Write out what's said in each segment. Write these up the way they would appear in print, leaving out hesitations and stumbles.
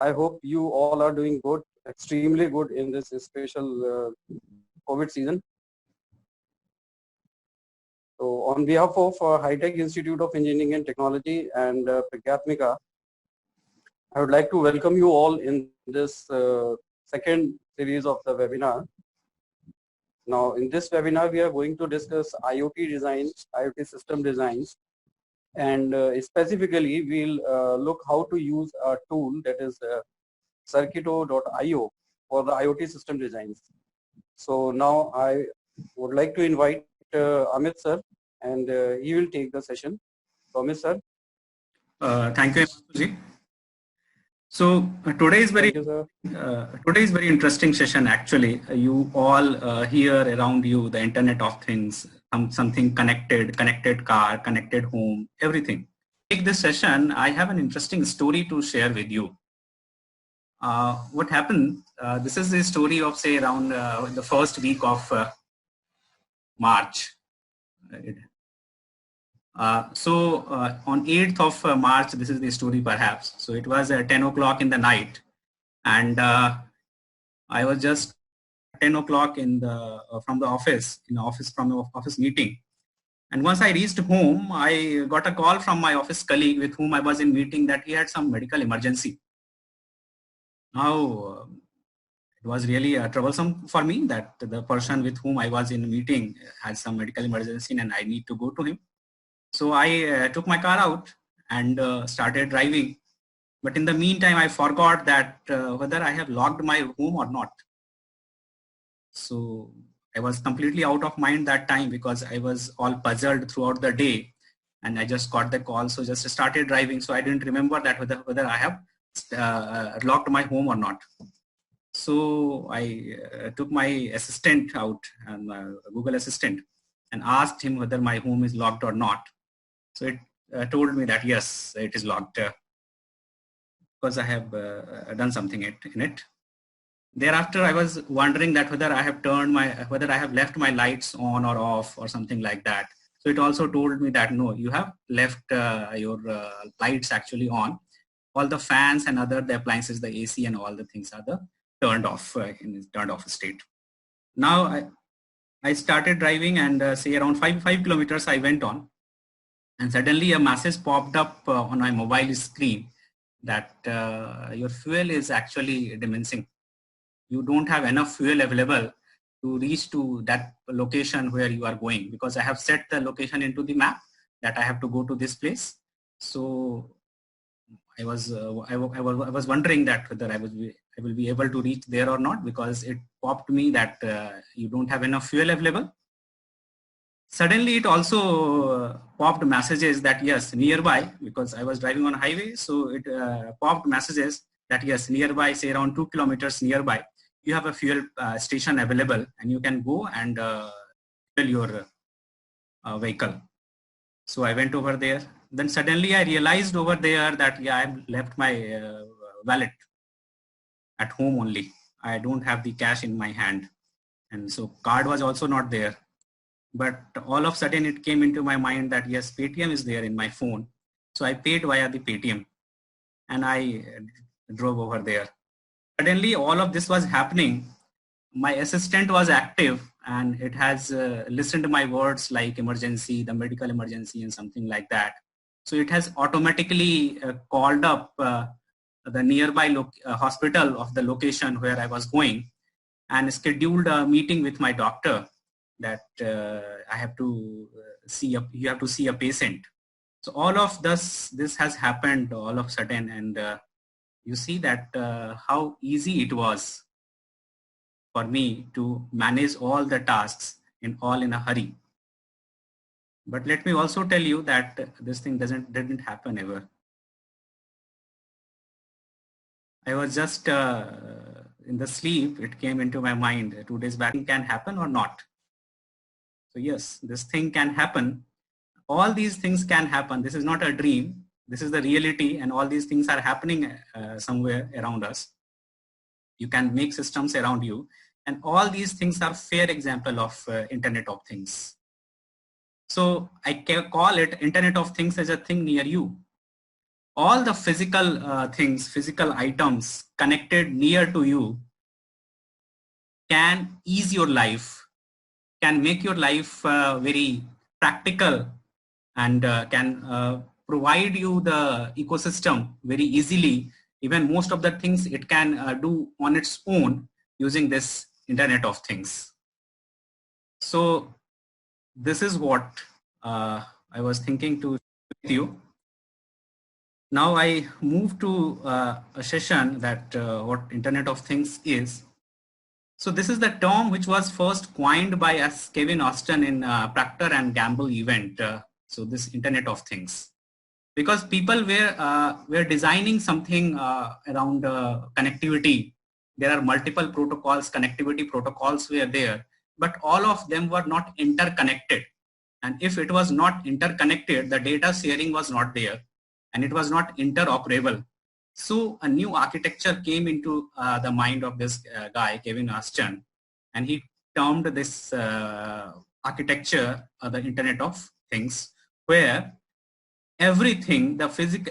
I hope you all are doing good, extremely good in this special COVID season. So on behalf of High Tech Institute of Engineering and Technology and Pragyatmika, I would like to welcome you all in this second series of the webinar. Now, in this webinar, we are going to discuss IoT designs, IoT system designs, and specifically, we'll look how to use a tool that is Circuito.io for the IoT system designs. So now I would like to invite Amit sir, and he will take the session. So Amit sir. Thank you, Himanshu. So today is very interesting session. Actually, you all here around you, the Internet of Things, something connected car, connected home, everything. Take this session. I have an interesting story to share with you. What happened? This is the story of, say, around the first week of March. On 8th of March, this is the story perhaps. So it was 10 o'clock in the night, and I was just 10 o'clock in the from the office meeting. And once I reached home, I got a call from my office colleague with whom I was in meeting that he had some medical emergency. Now, it was really troublesome for me that the person with whom I was in meeting had some medical emergency and I need to go to him. So I took my car out and started driving. But in the meantime, I forgot that whether I have logged my home or not. So I was completely out of mind that time because I was all puzzled throughout the day and I just got the call. So just started driving. So I didn't remember that whether I have logged my home or not. So I took my assistant out, Google Assistant, and asked him whether my home is logged or not. So it told me that yes, it is locked because I have done something in it. Thereafter, I was wondering that whether I have left my lights on or off or something like that. So it also told me that no, you have left your lights actually on. All the fans and the appliances, the AC and all the things are turned off in turned off state. Now I started driving and say around 5 kilometers I went on. And suddenly a message popped up on my mobile screen that your fuel is actually diminishing. You don't have enough fuel available to reach to that location where you are going, because I have set the location into the map that I have to go to this place. So I was wondering that whether I will be able to reach there or not, because it popped me that you don't have enough fuel available. Suddenly it also popped messages that yes, nearby, because I was driving on a highway. So it popped messages that yes, nearby, say around 2 kilometers nearby, you have a fuel station available and you can go and fill your vehicle. So I went over there. Then suddenly I realized over there that yeah, I left my wallet at home only. I don't have the cash in my hand. And so card was also not there. But all of a sudden it came into my mind that yes, Paytm is there in my phone. So I paid via the Paytm and I drove over there. Suddenly all of this was happening. My assistant was active and it has listened to my words like emergency, the medical emergency and something like that. So it has automatically called up the nearby hospital of the location where I was going and scheduled a meeting with my doctor that I have to you have to see a patient. So all of this has happened all of a sudden, and you see that how easy it was for me to manage all the tasks in a hurry. But let me also tell you that this thing didn't happen ever. I was just in the sleep, it came into my mind 2 days back, it can happen or not. So yes, this thing can happen. All these things can happen. This is not a dream. This is the reality, and all these things are happening somewhere around us. You can make systems around you, and all these things are fair example of Internet of Things. So I can call it Internet of Things as a thing near you. all the physical things, physical items connected near to you can ease your life, can make your life very practical, and can provide you the ecosystem very easily. Even most of the things it can do on its own using this Internet of Things. So this is what I was thinking to share with you. Now I move to a session that what Internet of Things is. So this is the term which was first coined by us Kevin Austin in Procter and Gamble event. So this Internet of Things, because people were designing something around connectivity. There are multiple protocols, connectivity protocols were there, but all of them were not interconnected. And if it was not interconnected, the data sharing was not there, and it was not interoperable. So a new architecture came into the mind of this guy, Kevin Austin, and he termed this architecture the Internet of Things, where everything,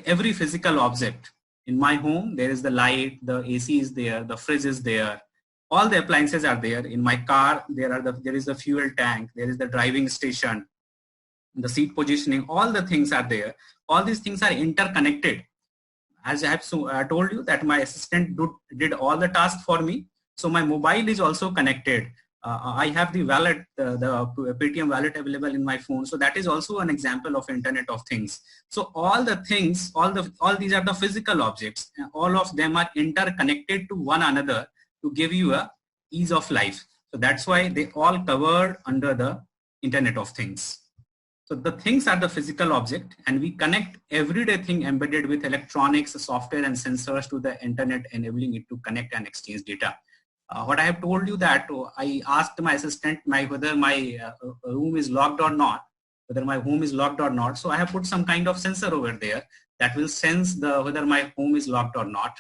every physical object in my home, there is the light, the AC is there, the fridge is there, all the appliances are there. In my car, there is the fuel tank, there is the driving station, the seat positioning, all the things are there. All these things are interconnected. As I have told you that my assistant did all the tasks for me. So my mobile is also connected. I have the wallet, the Paytm wallet available in my phone. So that is also an example of Internet of Things. So all the things, all these are the physical objects. All of them are interconnected to one another to give you a ease of life. So that's why they all covered under the Internet of Things. So the things are the physical object, and we connect everyday thing embedded with electronics, software, and sensors to the internet, enabling it to connect and exchange data. What I have told you that I asked my assistant whether my room is locked or not, whether my home is locked or not. So I have put some kind of sensor over there that will sense whether my home is locked or not.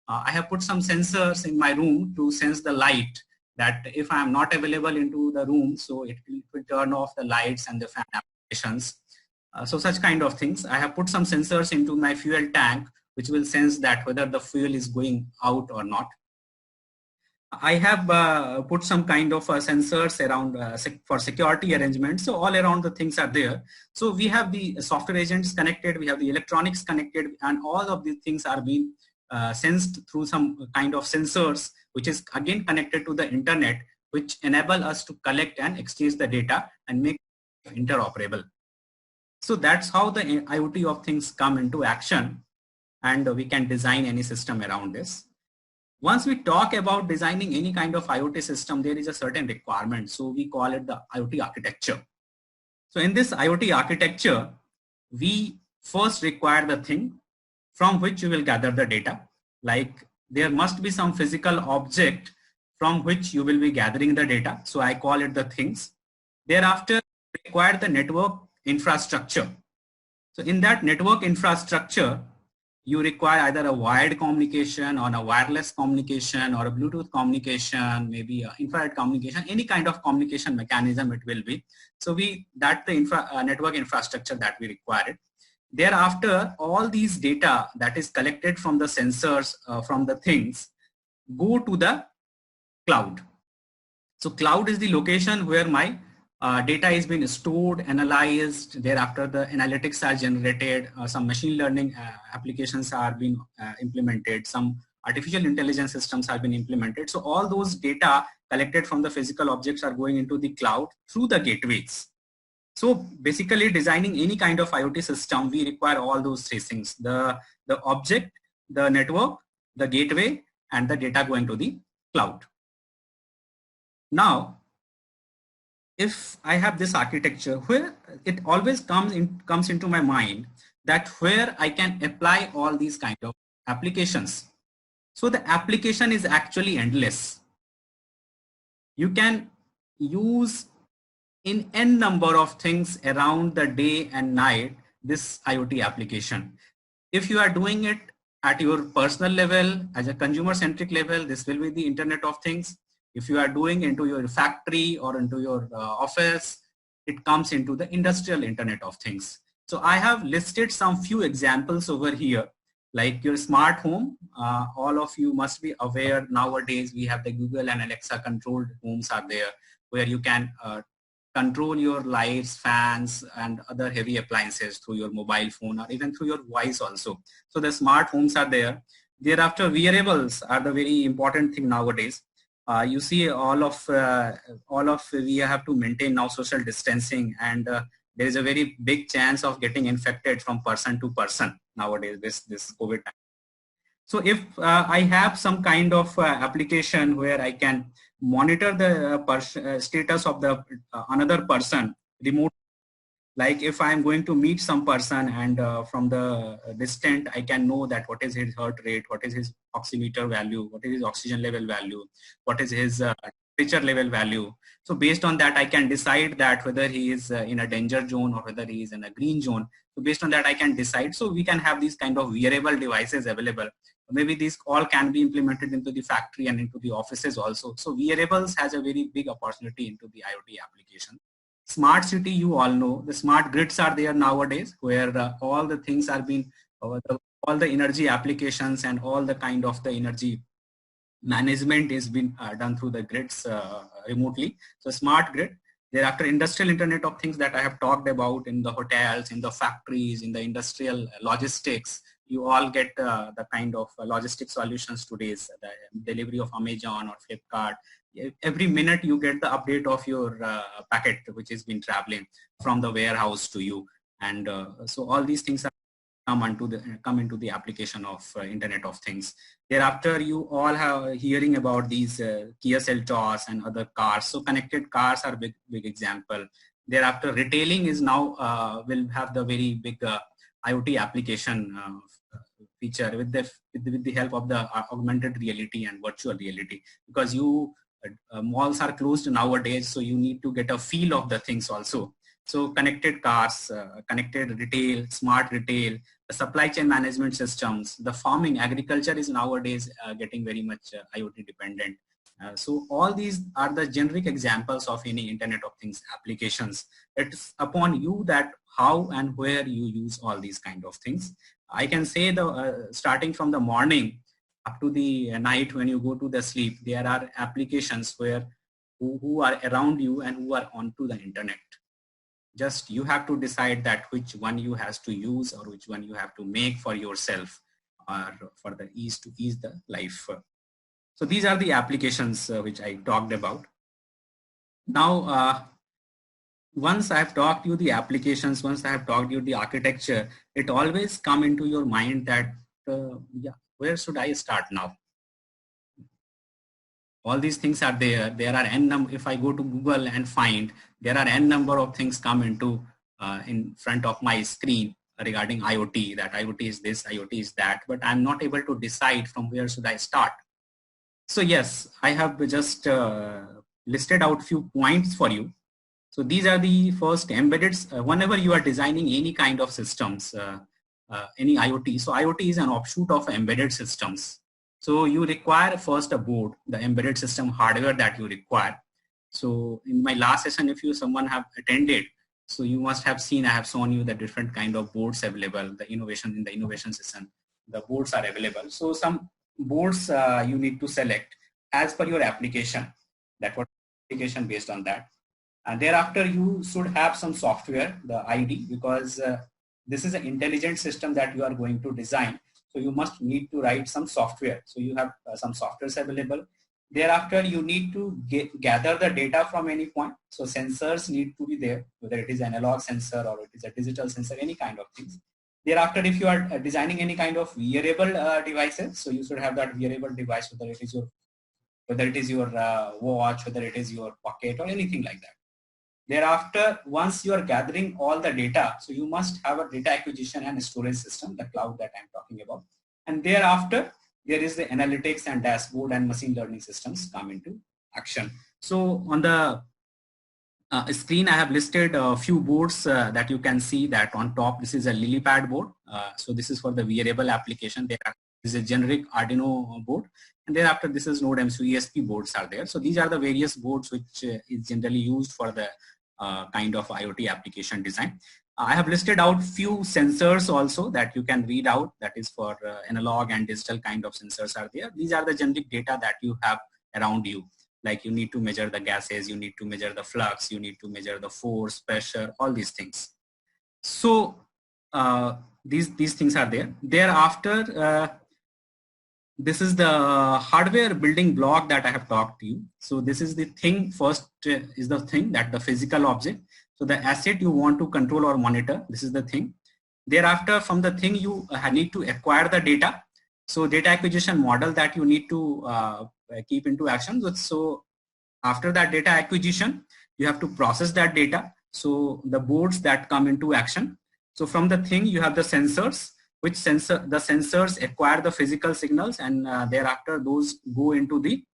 I have put some sensors in my room to sense the light, that if I am not available into the room, so it will turn off the lights and the fan applications. So such kind of things. I have put some sensors into my fuel tank, which will sense that whether the fuel is going out or not. I have put some kind of sensors around for security arrangements. So all around the things are there. So we have the software agents connected, we have the electronics connected, and all of these things are being sensed through some kind of sensors, which is again connected to the internet, which enable us to collect and exchange the data and make it interoperable. So that's how the IoT of things come into action, and we can design any system around this. Once we talk about designing any kind of IoT system, there is a certain requirement. So we call it the IoT architecture. So in this IoT architecture, we first require the thing from which you will gather the data. Like there must be some physical object from which you will be gathering the data. So I call it the things. Thereafter, require the network infrastructure. So in that network infrastructure, you require either a wired communication or a wireless communication or a Bluetooth communication, maybe infrared communication, any kind of communication mechanism it will be. So that's the network infrastructure that we require. Thereafter, all these data that is collected from the sensors, from the things, go to the cloud. So cloud is the location where my data is being stored, analyzed. Thereafter, the analytics are generated. Some machine learning applications are being implemented. Some artificial intelligence systems have been implemented. So all those data collected from the physical objects are going into the cloud through the gateways. So basically, designing any kind of IoT system, we require all those three things: the object, the network, the gateway, and the data going to the cloud. Now, if I have this architecture, where it always comes into my mind that where I can apply all these kind of applications. So the application is actually endless. You can use in n number of things around the day and night this IoT application. If you are doing it at your personal level, as a consumer centric level, this will be the Internet of Things. If you are doing into your factory or into your office, it comes into the industrial Internet of Things. So I have listed some few examples over here, like your smart home. All of you must be aware nowadays we have the Google and Alexa controlled homes are there, where you can control your lights, fans, and other heavy appliances through your mobile phone or even through your voice also. So the smart homes are there. Thereafter, wearables are the very important thing nowadays. You see all of we have to maintain now social distancing, and there is a very big chance of getting infected from person to person nowadays, this COVID time. So if I have some kind of application where I can monitor the status of the another person remote, like if I'm going to meet some person and from the distant, I can know that what is his heart rate, what is his oximeter value, what is his oxygen level value, what is his temperature level value. So based on that, I can decide that whether he is in a danger zone or whether he is in a green zone. So based on that, I can decide. So we can have these kind of wearable devices available. Maybe these all can be implemented into the factory and into the offices also. So wearables has a very big opportunity into the IoT application. Smart city, you all know, the smart grids are there nowadays, where all the things are being, all the energy applications and all the kind of the energy management is being done through the grids remotely. So smart grid. Thereafter, industrial internet of things that I have talked about in the hotels, in the factories, in the industrial logistics. You all get the kind of logistic solutions today, the delivery of Amazon or Flipkart. Every minute you get the update of your packet which has been traveling from the warehouse to you, and so all these things are come into the application of Internet of Things. Thereafter, you all have hearing about these Kia Seltos and other cars. So connected cars are big example. Thereafter, retailing is now will have the very big IoT application feature with the help of the augmented reality and virtual reality, because you malls are closed nowadays, so you need to get a feel of the things also. So connected cars, connected retail, smart retail, the supply chain management systems, the farming, agriculture is nowadays getting very much IoT dependent. So all these are the generic examples of any Internet of Things applications. It's upon you that how and where you use all these kind of things. I can say the starting from the morning up to the night when you go to the sleep, there are applications where who are around you and who are onto the internet. Just you have to decide that which one you has to use or which one you have to make for yourself or for the ease to ease the life. So these are the applications which I talked about. Now, once I have talked you the applications, once I have talked you the architecture, it always come into your mind that, yeah, where should I start now? All these things are there. There are n number. If I go to Google and find, there are n number of things come into in front of my screen regarding IoT. That IoT is this, IoT is that, but I'm not able to decide from where should I start. So yes, I have just listed out few points for you. So these are the first embedded. Whenever you are designing any kind of systems, any IoT. So IoT is an offshoot of embedded systems. So you require first a board, the embedded system hardware that you require. So in my last session, if someone have attended, so you must have seen, I have shown you the different kind of boards available, the innovation in the innovation system, the boards are available. So some boards you need to select as per your application, that what application based on that. And thereafter you should have some software, the ID, because this is an intelligent system that you are going to design. So you must need to write some software. So you have some softwares available. Thereafter, you need to gather the data from any point. So sensors need to be there, whether it is analog sensor or it is a digital sensor, any kind of things. Thereafter, if you are designing any kind of wearable devices, so you should have that wearable device, whether it is your watch, whether it is your pocket or anything like that. Thereafter, once you are gathering all the data, so you must have a data acquisition and storage system, the cloud that I'm talking about. And thereafter, there is the analytics and dashboard and machine learning systems come into action. So on the screen, I have listed a few boards that you can see that on top, this is a LilyPad board. So this is for the wearable application. There is a generic Arduino board. And thereafter, this is NodeMCU ESP boards are there. So these are the various boards which is generally used for the kind of IoT application design. I have listed out few sensors also that you can read out, that is for analog and digital kind of sensors are there. These are the generic data that you have around you. Like you need to measure the gases, you need to measure the flux, you need to measure the force, pressure, all these things. So these things are there. Thereafter, this is the hardware building block that I have talked to you. So this is the thing. First is the thing, that the physical object. So the asset you want to control or monitor, this is the thing. Thereafter, from the thing you need to acquire the data. So data acquisition model that you need to keep into action. So after that data acquisition, you have to process that data. So the boards that come into action. So from the thing you have the sensors, which the sensors acquire the physical signals, and thereafter those go into the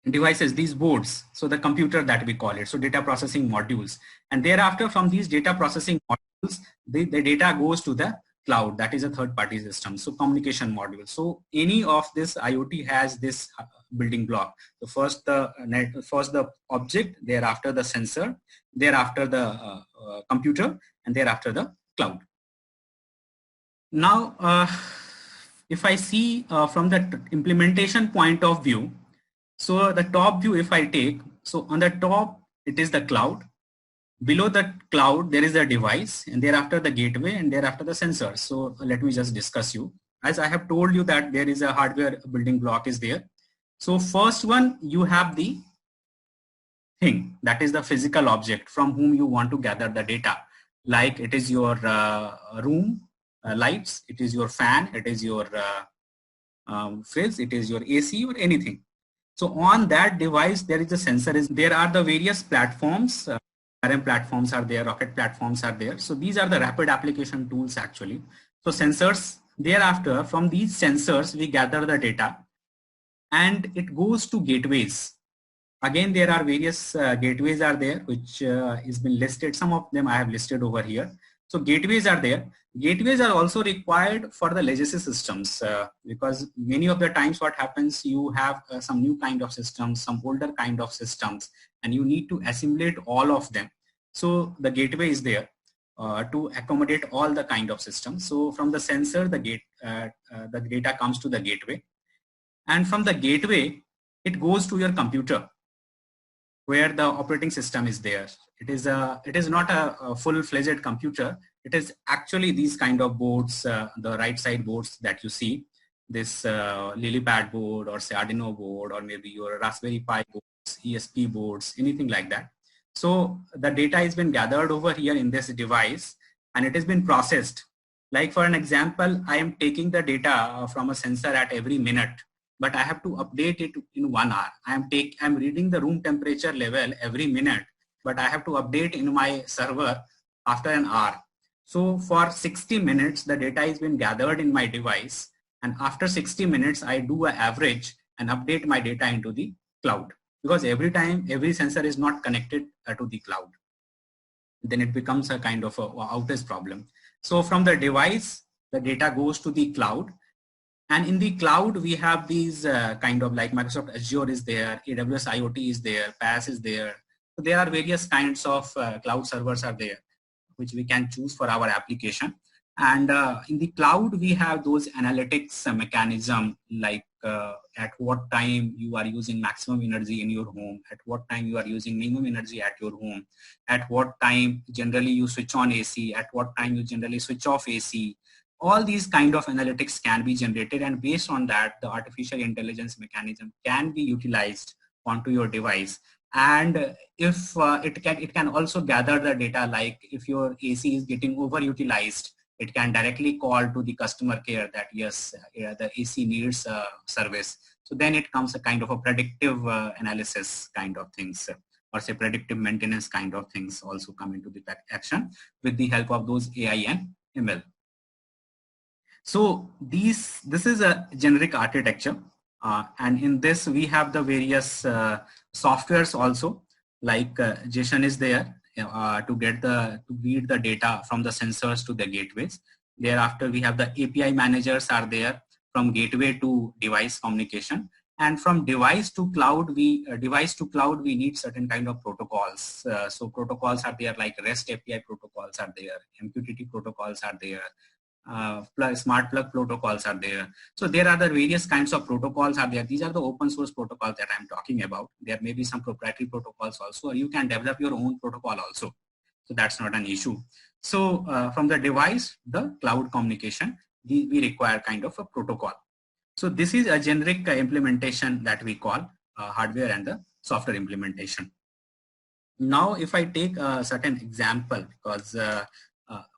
devices, these boards. So the computer that we call it. So data processing modules. And thereafter from these data processing modules, the data goes to the cloud. That is a third party system. So communication module. So any of this IoT has this building block. So first the object, thereafter the sensor, thereafter the computer, and thereafter the cloud. Now, if I see from the implementation point of view, so the top view if I take, so on the top it is the cloud. Below the cloud there is a device, and thereafter the gateway, and thereafter the sensor. So let me just discuss you. As I have told you that there is a hardware building block is there. So first one, you have the thing, that is the physical object from whom you want to gather the data. Like it is your room lights, it is your fan, it is your fridge, it is your AC or anything. So on that device there is a sensor. There are the various platforms, RM platforms are there, rocket platforms are there. So these are the rapid application tools actually. So sensors, thereafter from these sensors we gather the data and it goes to gateways. Again, there are various gateways are there, which is been listed. Some of them I have listed over here. So gateways are there. Gateways are also required for the legacy systems because many of the times what happens, you have some new kind of systems, some older kind of systems, and you need to assimilate all of them. So the gateway is there to accommodate all the kind of systems. So from the sensor, the data comes to the gateway, and from the gateway, it goes to your computer, where the operating system is there. It is not a full-fledged computer. It is actually these kind of boards, the right side boards that you see, this LilyPad board or say Arduino board, or maybe your Raspberry Pi boards, ESP boards, anything like that. So the data has been gathered over here in this device and it has been processed. Like for an example, I am taking the data from a sensor at every minute, but I have to update it in 1 hour. I'm reading the room temperature level every minute, but I have to update in my server after an hour. So for 60 minutes, the data has been gathered in my device, and after 60 minutes, I do an average and update my data into the cloud, because every time every sensor is not connected to the cloud. Then it becomes a kind of a outage problem. So from the device, the data goes to the cloud. And in the cloud, we have these kind of like Microsoft Azure is there, AWS IoT is there, PaaS is there. So there are various kinds of cloud servers are there, which we can choose for our application. And in the cloud, we have those analytics mechanism, like at what time you are using maximum energy in your home, at what time you are using minimum energy at your home, at what time generally you switch on AC, at what time you generally switch off AC. All these kind of analytics can be generated, and based on that, the artificial intelligence mechanism can be utilized onto your device. And if it can also gather the data, like if your AC is getting overutilized, it can directly call to the customer care that yes, the AC needs service. So then it comes a kind of a predictive analysis kind of things, or say predictive maintenance kind of things also come into the action with the help of those AI and ML. So this is a generic architecture, and in this we have the various softwares also, like JSON is there to read the data from the sensors to the gateways. Thereafter we have the API managers are there from gateway to device communication, And from device to cloud, we need certain kind of protocols. So protocols are there, like REST API protocols are there, MQTT protocols are there, smart plug protocols are there. So there are the various kinds of protocols are there. These are the open source protocols that I'm talking about. There may be some proprietary protocols also, or you can develop your own protocol also. So that's not an issue. So from the device, the cloud communication, we require kind of a protocol. So this is a generic implementation that we call hardware and the software implementation. Now, if I take a certain example, because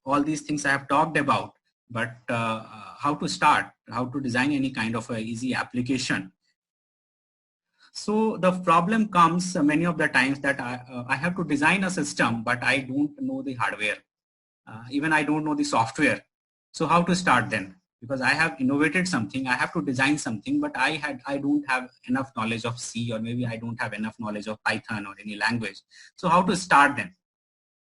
all these things I have talked about, but how to start, how to design any kind of a easy application. So the problem comes many of the times that I have to design a system, but I don't know the hardware. Even I don't know the software. So how to start then? Because I have innovated something, I have to design something, but I don't have enough knowledge of C, or maybe I don't have enough knowledge of Python or any language. So how to start then?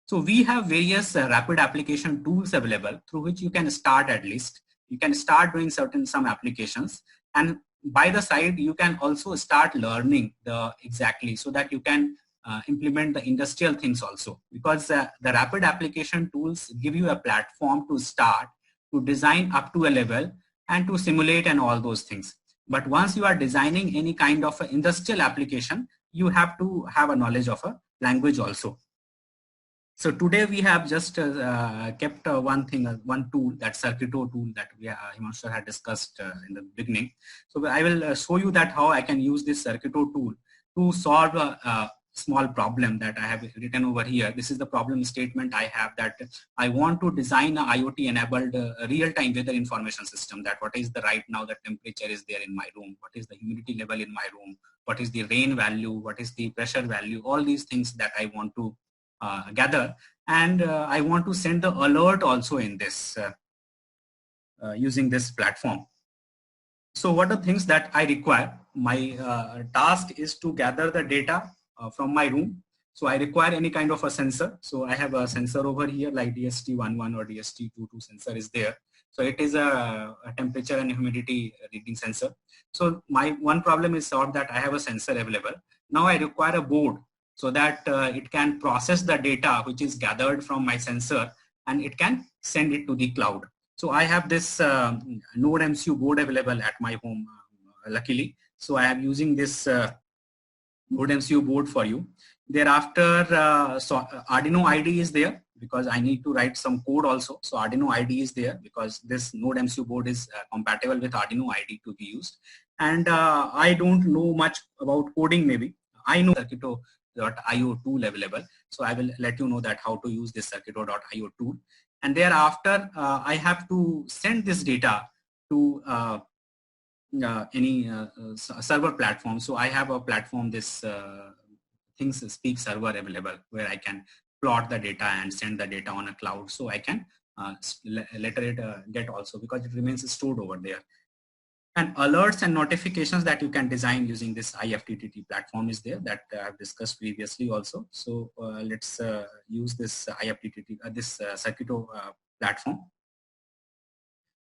So we have various rapid application tools available through which you can start at least. You can start doing some applications, and by the side you can also start learning exactly, so that you can implement the industrial things also, because the rapid application tools give you a platform to start, to design up to a level, and to simulate and all those things. But once you are designing any kind of industrial application, you have to have a knowledge of a language also. So today we have just kept one tool, that Circuito tool that Himanshu had discussed in the beginning. So I will show you that how I can use this Circuito tool to solve a small problem that I have written over here. This is the problem statement I have, that I want to design a IoT enabled real-time weather information system. That what is the right now the temperature is there in my room, what is the humidity level in my room, what is the rain value, what is the pressure value, all these things that I want to gather, and I want to send the alert also in this using this platform. So what are things that I require? My task is to gather the data from my room. So I require any kind of a sensor. So I have a sensor over here, like DST11 or DST22 sensor is there. So it is a temperature and humidity reading sensor. So my one problem is solved, that I have a sensor available. Now I require a board, so that it can process the data which is gathered from my sensor, and it can send it to the cloud. So I have this Node MCU board available at my home, luckily. So I am using this Node MCU board for you. Thereafter, Arduino IDE is there, because I need to write some code also. So Arduino IDE is there, because this Node MCU board is compatible with Arduino IDE to be used. And I don't know much about coding maybe. I know Circuito.io tool available. So I will let you know that how to use this Circuito.io tool. And thereafter, I have to send this data to any server platform. So I have a platform, this ThingSpeak server available, where I can plot the data and send the data on a cloud. So I can later it get also, because it remains stored over there. And alerts and notifications that you can design using this IFTTT platform is there, that I've discussed previously also. So let's use this IFTTT, this Circuito platform.